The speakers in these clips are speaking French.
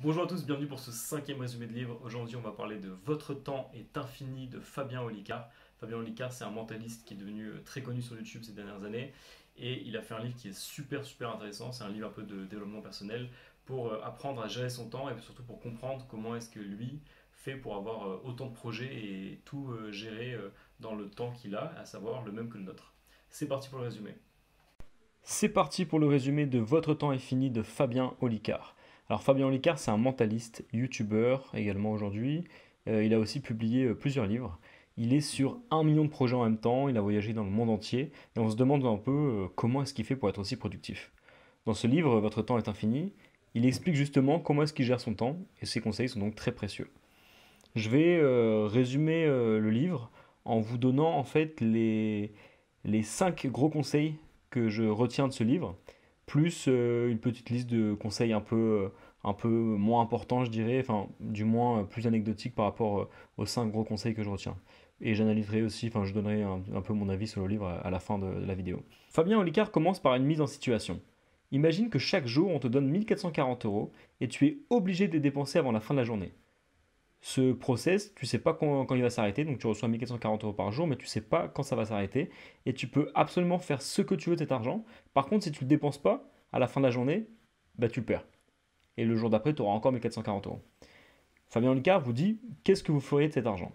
Bonjour à tous, bienvenue pour ce cinquième résumé de livre. Aujourd'hui, on va parler de Votre temps est infini de Fabien Olicard. Fabien Olicard, c'est un mentaliste qui est devenu très connu sur YouTube ces dernières années et il a fait un livre qui est super intéressant. C'est un livre un peu de développement personnel pour apprendre à gérer son temps et surtout pour comprendre comment est-ce que lui fait pour avoir autant de projets et tout gérer dans le temps qu'il a, à savoir le même que le nôtre. C'est parti pour le résumé. C'est parti pour le résumé de Votre temps est fini de Fabien Olicard. Alors Fabien Olicard, c'est un mentaliste, youtubeur également aujourd'hui. Il a aussi publié plusieurs livres. Il est sur 1 million de projets en même temps, il a voyagé dans le monde entier, et on se demande un peu comment est-ce qu'il fait pour être aussi productif. Dans ce livre, Votre temps est infini, il explique justement comment est-ce qu'il gère son temps, et ses conseils sont donc très précieux. Je vais résumer le livre en vous donnant en fait les 5 gros conseils que je retiens de ce livre, plus une petite liste de conseils un peu moins importants, je dirais, enfin, du moins plus anecdotiques par rapport aux 5 gros conseils que je retiens. Et j'analyserai aussi, enfin, je donnerai un peu mon avis sur le livre à la fin de la vidéo. Fabien Olicard commence par une mise en situation. Imagine que chaque jour, on te donne 1440 € et tu es obligé de les dépenser avant la fin de la journée. Ce process, tu sais pas quand il va s'arrêter, donc tu reçois 1440 € par jour, mais tu sais pas quand ça va s'arrêter, et tu peux absolument faire ce que tu veux de cet argent. Par contre, si tu le dépenses pas, à la fin de la journée, bah tu le perds. Et le jour d'après, tu auras encore 1440 €. Fabien Olicard vous dit, qu'est-ce que vous feriez de cet argent?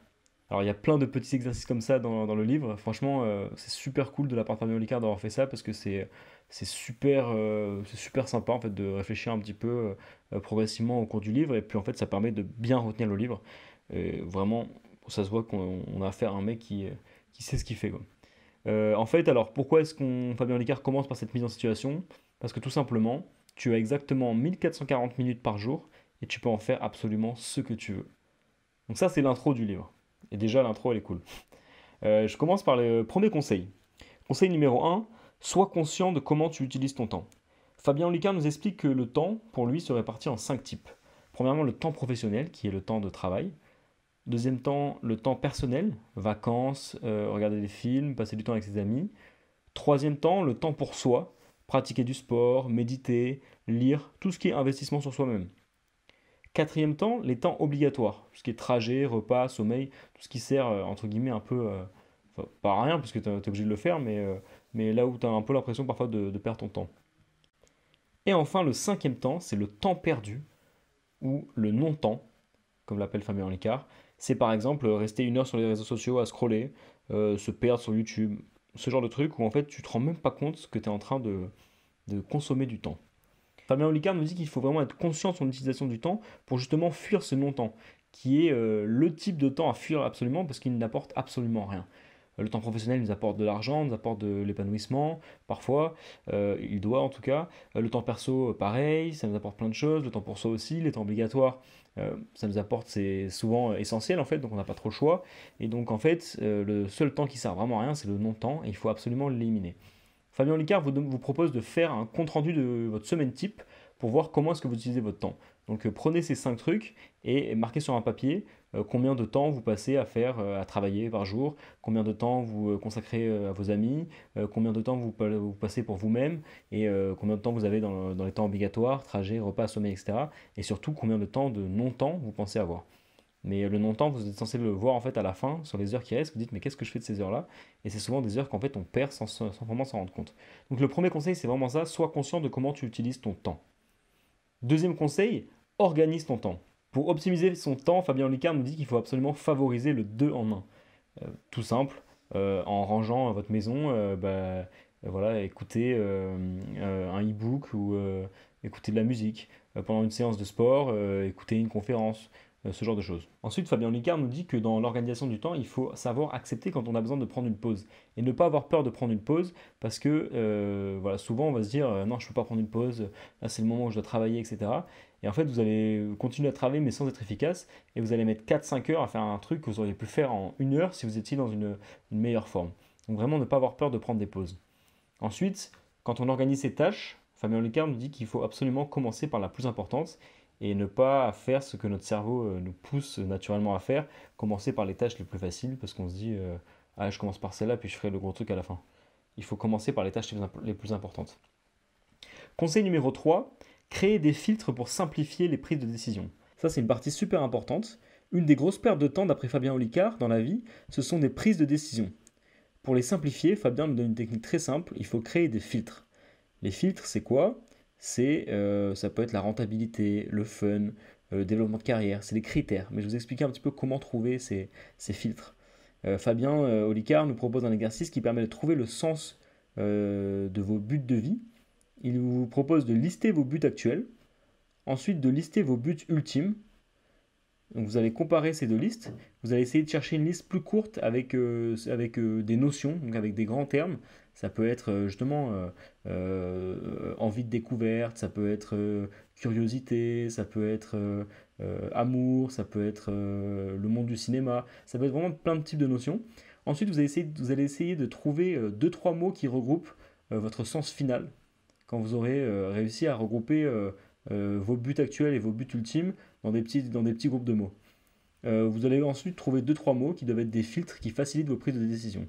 Alors il y a plein de petits exercices comme ça dans le livre. Franchement, c'est super cool de la part de Fabien Olicard d'avoir fait ça parce que c'est super sympa en fait de réfléchir un petit peu progressivement au cours du livre et puis en fait ça permet de bien retenir le livre. Et vraiment, ça se voit qu'on a affaire à un mec qui sait ce qu'il fait, quoi. En fait, alors pourquoi est-ce qu'on Fabien Olicard commence par cette mise en situation? Parce que tout simplement, tu as exactement 1440 minutes par jour et tu peux en faire absolument ce que tu veux. Donc ça, c'est l'intro du livre. Et déjà, l'intro, elle est cool. Je commence par le premier conseil. Conseil numéro un, sois conscient de comment tu utilises ton temps. Fabien Olicard nous explique que le temps, pour lui, se répartit en 5 types. Premièrement, le temps professionnel, qui est le temps de travail. Deuxième temps, le temps personnel, vacances, regarder des films, passer du temps avec ses amis. Troisième temps, le temps pour soi, pratiquer du sport, méditer, lire, tout ce qui est investissement sur soi-même. Quatrième temps, les temps obligatoires, tout ce qui est trajet, repas, sommeil, tout ce qui sert, entre guillemets, un peu, enfin, pas à rien, puisque tu es obligé de le faire, mais là où tu as un peu l'impression parfois de perdre ton temps. Et enfin, le cinquième temps, c'est le temps perdu, ou le non-temps, comme l'appelle Fabien Olicard. C'est par exemple rester 1 heure sur les réseaux sociaux à scroller, se perdre sur YouTube, ce genre de truc où en fait tu te rends même pas compte que tu es en train de consommer du temps. Fabien Olicard nous dit qu'il faut vraiment être conscient de son utilisation du temps pour justement fuir ce non-temps, qui est le type de temps à fuir absolument parce qu'il n'apporte absolument rien. Le temps professionnel nous apporte de l'argent, nous apporte de l'épanouissement, parfois, il doit en tout cas. Le temps perso, pareil, ça nous apporte plein de choses. Le temps pour soi aussi, les temps obligatoires, ça nous apporte, c'est souvent essentiel en fait, donc on n'a pas trop le choix. Et donc en fait, le seul temps qui sert vraiment à rien, c'est le non-temps, et il faut absolument l'éliminer. Fabien Licard vous propose de faire un compte-rendu de votre semaine type pour voir comment est-ce que vous utilisez votre temps. Donc prenez ces 5 trucs et marquez sur un papier combien de temps vous passez à faire, à travailler par jour, combien de temps vous consacrez à vos amis, combien de temps vous passez pour vous-même et combien de temps vous avez dans les temps obligatoires, trajet, repas, sommeil, etc. Et surtout combien de temps de non-temps vous pensez avoir. Mais le non-temps, vous êtes censé le voir en fait à la fin, sur les heures qui restent, vous dites mais qu'est-ce que je fais de ces heures-là? Et c'est souvent des heures qu'en fait on perd sans vraiment s'en rendre compte. Donc le premier conseil c'est vraiment ça, sois conscient de comment tu utilises ton temps. Deuxième conseil, organise ton temps. Pour optimiser son temps, Fabien Licard nous dit qu'il faut absolument favoriser le 2 en 1. Tout simple, en rangeant votre maison, voilà, écouter un e-book ou écouter de la musique. Pendant une séance de sport, écouter une conférence, ce genre de choses. Ensuite, Fabien Licard nous dit que dans l'organisation du temps, il faut savoir accepter quand on a besoin de prendre une pause et ne pas avoir peur de prendre une pause parce que voilà, souvent on va se dire non, je ne peux pas prendre une pause, là c'est le moment où je dois travailler, etc. Et en fait, vous allez continuer à travailler mais sans être efficace et vous allez mettre 4-5 heures à faire un truc que vous auriez pu faire en 1 heure si vous étiez dans une meilleure forme. Donc vraiment ne pas avoir peur de prendre des pauses. Ensuite, quand on organise ses tâches, Fabien Licard nous dit qu'il faut absolument commencer par la plus importante et ne pas faire ce que notre cerveau nous pousse naturellement à faire, commencer par les tâches les plus faciles parce qu'on se dit ah je commence par celle-là puis je ferai le gros truc à la fin. Il faut commencer par les tâches les plus importantes. Conseil numéro 3, Créer des filtres pour simplifier les prises de décision. Ça, c'est une partie super importante. Une des grosses pertes de temps, d'après Fabien Olicard, dans la vie, ce sont des prises de décision. Pour les simplifier, Fabien me donne une technique très simple, il faut créer des filtres. Les filtres, c'est quoi? Ça peut être la rentabilité, le fun, le développement de carrière, c'est des critères. Mais je vais vous expliquer un petit peu comment trouver ces filtres. Fabien Olicard nous propose un exercice qui permet de trouver le sens de vos buts de vie. Il vous propose de lister vos buts actuels, ensuite de lister vos buts ultimes. Donc vous allez comparer ces deux listes, vous allez essayer de chercher une liste plus courte avec des notions, donc avec des grands termes. Ça peut être envie de découverte, ça peut être curiosité, ça peut être amour, ça peut être le monde du cinéma, ça peut être vraiment plein de types de notions. Ensuite, vous allez essayer de trouver deux, trois mots qui regroupent votre sens final. Quand vous aurez réussi à regrouper vos buts actuels et vos buts ultimes dans des petits groupes de mots. Vous allez ensuite trouver deux trois mots qui doivent être des filtres qui facilitent vos prises de décision.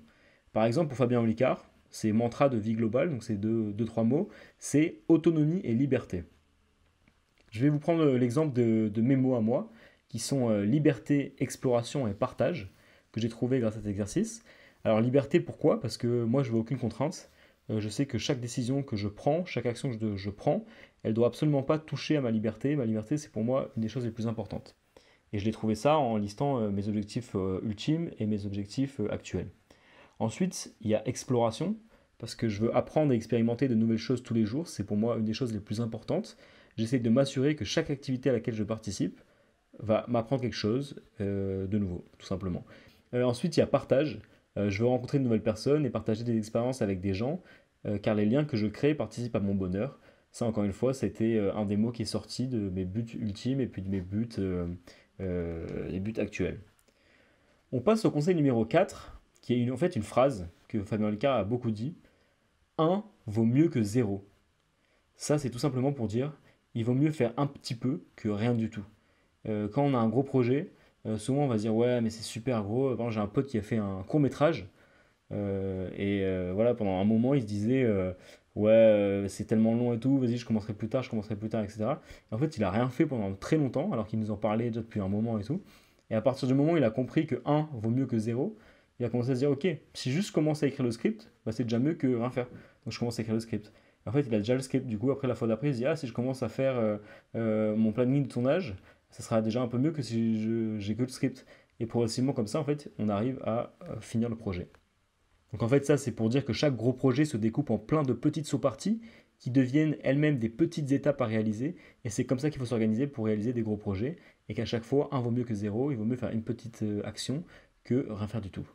Par exemple, pour Fabien Olicard, c'est mantra de vie globale, donc c'est deux trois mots, c'est autonomie et liberté. Je vais vous prendre l'exemple de mes mots à moi, qui sont liberté, exploration et partage, que j'ai trouvé grâce à cet exercice. Alors liberté, pourquoi? Parce que moi, je veux aucune contrainte. Je sais que chaque décision que je prends, chaque action que je prends, elle doit absolument pas toucher à ma liberté. Ma liberté, c'est pour moi une des choses les plus importantes. Et je l'ai trouvé ça en listant mes objectifs ultimes et mes objectifs actuels. Ensuite, il y a exploration, parce que je veux apprendre et expérimenter de nouvelles choses tous les jours. C'est pour moi une des choses les plus importantes. J'essaie de m'assurer que chaque activité à laquelle je participe va m'apprendre quelque chose de nouveau, tout simplement. Ensuite, il y a partage. Je veux rencontrer de nouvelles personnes et partager des expériences avec des gens, car les liens que je crée participent à mon bonheur. Ça, encore une fois, c'était un des mots qui est sorti de mes buts ultimes et puis de mes buts, les buts actuels. On passe au conseil numéro 4, qui est en fait une phrase que Fabien Olicard a beaucoup dit. 1 vaut mieux que 0. Ça, c'est tout simplement pour dire, il vaut mieux faire un petit peu que rien du tout. Quand on a un gros projet, souvent on va se dire, ouais, mais c'est super gros. Par exemple, j'ai un pote qui a fait un court métrage. Voilà, pendant un moment, il se disait ouais, c'est tellement long et tout, vas-y, je commencerai plus tard, etc. Et en fait, il a rien fait pendant très longtemps, alors qu'il nous en parlait déjà depuis un moment et tout. Et à partir du moment où il a compris que 1 vaut mieux que 0, il a commencé à se dire ok, si juste je commence à écrire le script, bah, c'est déjà mieux que rien faire. Donc je commence à écrire le script. Et en fait, il a déjà le script. Du coup, après la fois d'après, il se dit ah, si je commence à faire mon planning de tournage, ça sera déjà un peu mieux que si j'ai que le script. Et progressivement, comme ça, en fait, on arrive à finir le projet. Donc en fait, ça, c'est pour dire que chaque gros projet se découpe en plein de petites sous-parties qui deviennent elles-mêmes des petites étapes à réaliser. Et c'est comme ça qu'il faut s'organiser pour réaliser des gros projets. Et qu'à chaque fois, 1 vaut mieux que 0. Il vaut mieux faire une petite action que rien faire du tout.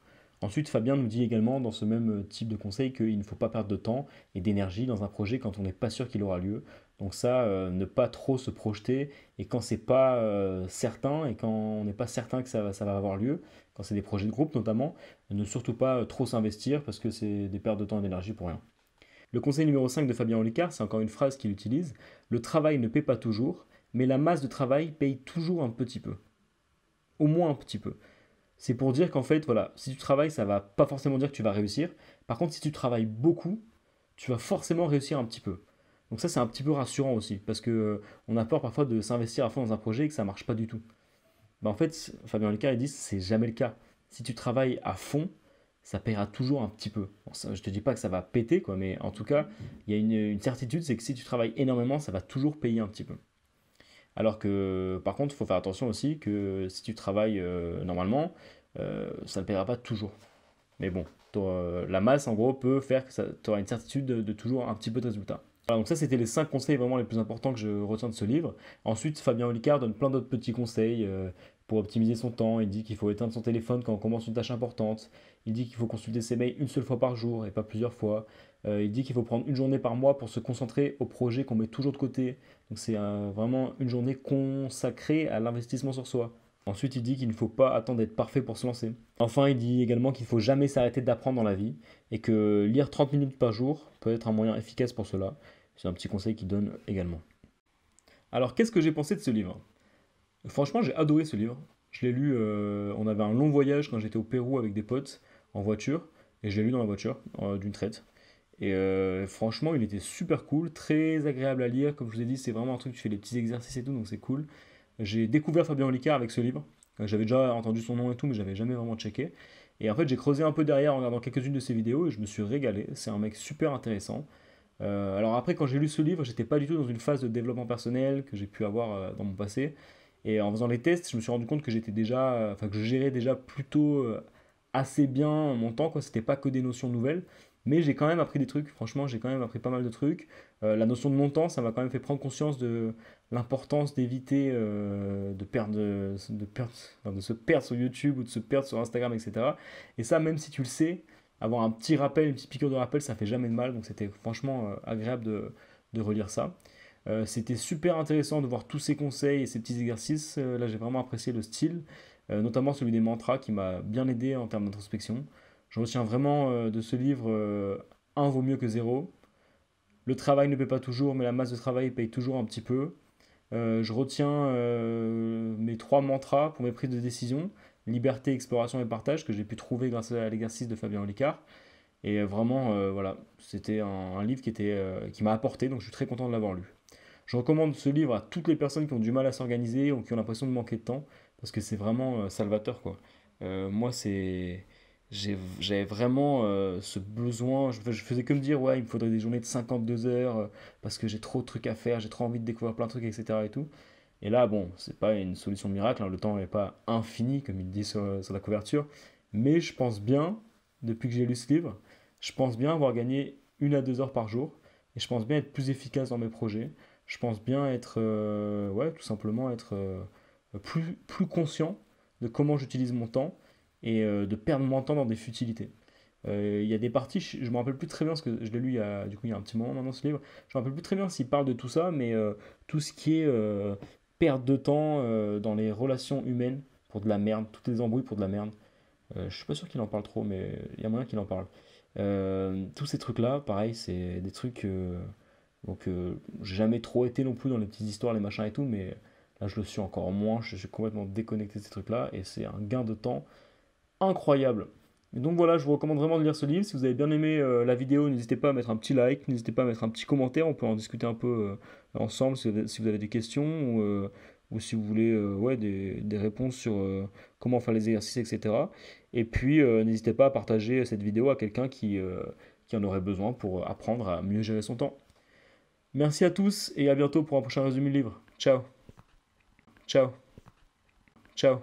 Ensuite, Fabien nous dit également dans ce même type de conseil qu'il ne faut pas perdre de temps et d'énergie dans un projet quand on n'est pas sûr qu'il aura lieu. Donc ça, ne pas trop se projeter et quand c'est pas certain et quand on n'est pas certain que ça va avoir lieu, quand c'est des projets de groupe notamment, ne surtout pas trop s'investir parce que c'est des pertes de temps et d'énergie pour rien. Le conseil numéro 5 de Fabien Olicard, c'est encore une phrase qu'il utilise. Le travail ne paie pas toujours, mais la masse de travail paye toujours un petit peu. Au moins un petit peu. C'est pour dire qu'en fait, voilà, si tu travailles, ça va pas forcément dire que tu vas réussir. Par contre, si tu travailles beaucoup, tu vas forcément réussir un petit peu. Donc ça, c'est un petit peu rassurant aussi, parce que on a peur parfois de s'investir à fond dans un projet et que ça marche pas du tout. Bah, en fait, Fabien Olicard, il dit c'est jamais le cas. Si tu travailles à fond, ça paiera toujours un petit peu. Bon, ça, je te dis pas que ça va péter, quoi, mais en tout cas, il y a une certitude, c'est que si tu travailles énormément, ça va toujours payer un petit peu. Alors que, par contre, il faut faire attention aussi que si tu travailles normalement, ça ne paiera pas toujours. Mais bon, la masse, en gros, peut faire que tu auras une certitude de toujours un petit peu de résultat. Voilà, donc ça, c'était les 5 conseils vraiment les plus importants que je retiens de ce livre. Ensuite, Fabien Olicard donne plein d'autres petits conseils pour optimiser son temps. Il dit qu'il faut éteindre son téléphone quand on commence une tâche importante. Il dit qu'il faut consulter ses mails une seule fois par jour et pas plusieurs fois. Il dit qu'il faut prendre une journée par mois pour se concentrer au projet qu'on met toujours de côté. Donc c'est vraiment une journée consacrée à l'investissement sur soi. Ensuite, il dit qu'il ne faut pas attendre d'être parfait pour se lancer. Enfin, il dit également qu'il ne faut jamais s'arrêter d'apprendre dans la vie et que lire 30 minutes par jour peut être un moyen efficace pour cela. C'est un petit conseil qu'il donne également. Alors, qu'est-ce que j'ai pensé de ce livre? Franchement, j'ai adoré ce livre. Je l'ai lu, on avait un long voyage quand j'étais au Pérou avec des potes en voiture et je l'ai lu dans la voiture d'une traite. Et franchement, il était super cool, très agréable à lire. Comme je vous ai dit, c'est vraiment un truc, tu fais les petits exercices et tout, donc c'est cool. J'ai découvert Fabien Olicard avec ce livre. J'avais déjà entendu son nom et tout, mais j'avais jamais vraiment checké. Et en fait, j'ai creusé un peu derrière en regardant quelques-unes de ses vidéos et je me suis régalé. C'est un mec super intéressant. Alors après, quand j'ai lu ce livre, j'étais pas du tout dans une phase de développement personnel que j'ai pu avoir dans mon passé. Et en faisant les tests, je me suis rendu compte que j'étais déjà, enfin que je gérais déjà plutôt assez bien mon temps, quoi. C'était pas que des notions nouvelles, mais j'ai quand même appris des trucs. Franchement, j'ai quand même appris pas mal de trucs. La notion de mon temps, ça m'a quand même fait prendre conscience de l'importance d'éviter enfin, de se perdre sur YouTube ou de se perdre sur Instagram, etc. Et ça, même si tu le sais, avoir un petit rappel, une petite piqûre de rappel, ça fait jamais de mal. Donc c'était franchement agréable de relire ça. C'était super intéressant de voir tous ces conseils et ces petits exercices. Là, j'ai vraiment apprécié le style, notamment celui des mantras qui m'a bien aidé en termes d'introspection. Je retiens vraiment de ce livre un vaut mieux que zéro. Le travail ne paie pas toujours, mais la masse de travail paye toujours un petit peu. Je retiens mes trois mantras pour mes prises de décision: liberté, exploration et partage, que j'ai pu trouver grâce à l'exercice de Fabien Olicard. Et vraiment, voilà, c'était un livre qui m'a apporté, donc je suis très content de l'avoir lu. Je recommande ce livre à toutes les personnes qui ont du mal à s'organiser ou qui ont l'impression de manquer de temps, parce que c'est vraiment salvateur, quoi. Moi, j'avais vraiment ce besoin, je faisais que me dire, ouais, il me faudrait des journées de 52 heures, parce que j'ai trop de trucs à faire, j'ai trop envie de découvrir plein de trucs, etc. et tout. Et là, bon, c'est pas une solution miracle, hein, le temps n'est pas infini, comme il dit sur la couverture, mais je pense bien, depuis que j'ai lu ce livre, je pense bien avoir gagné 1 à 2 heures par jour, et je pense bien être plus efficace dans mes projets. Je pense bien être, ouais, tout simplement être plus conscient de comment j'utilise mon temps et de perdre mon temps dans des futilités. Il y a des parties, je me rappelle plus très bien, parce que je l'ai lu du coup, il y a un petit moment maintenant ce livre, je me rappelle plus très bien s'il parle de tout ça, mais tout ce qui est perte de temps dans les relations humaines pour de la merde, toutes les embrouilles pour de la merde. Je suis pas sûr qu'il en parle trop, mais il y a moyen qu'il en parle. Tous ces trucs-là, pareil, c'est des trucs. Donc, j'ai jamais trop été non plus dans les petites histoires, les machins et tout, mais là, je le suis encore moins. Je suis complètement déconnecté de ces trucs-là et c'est un gain de temps incroyable. Et donc voilà, je vous recommande vraiment de lire ce livre. Si vous avez bien aimé la vidéo, n'hésitez pas à mettre un petit like, n'hésitez pas à mettre un petit commentaire. On peut en discuter un peu ensemble si vous avez des questions ou si vous voulez ouais, des réponses sur comment faire les exercices, etc. Et puis, n'hésitez pas à partager cette vidéo à quelqu'un qui en aurait besoin pour apprendre à mieux gérer son temps. Merci à tous et à bientôt pour un prochain résumé de livre. Ciao, ciao, ciao.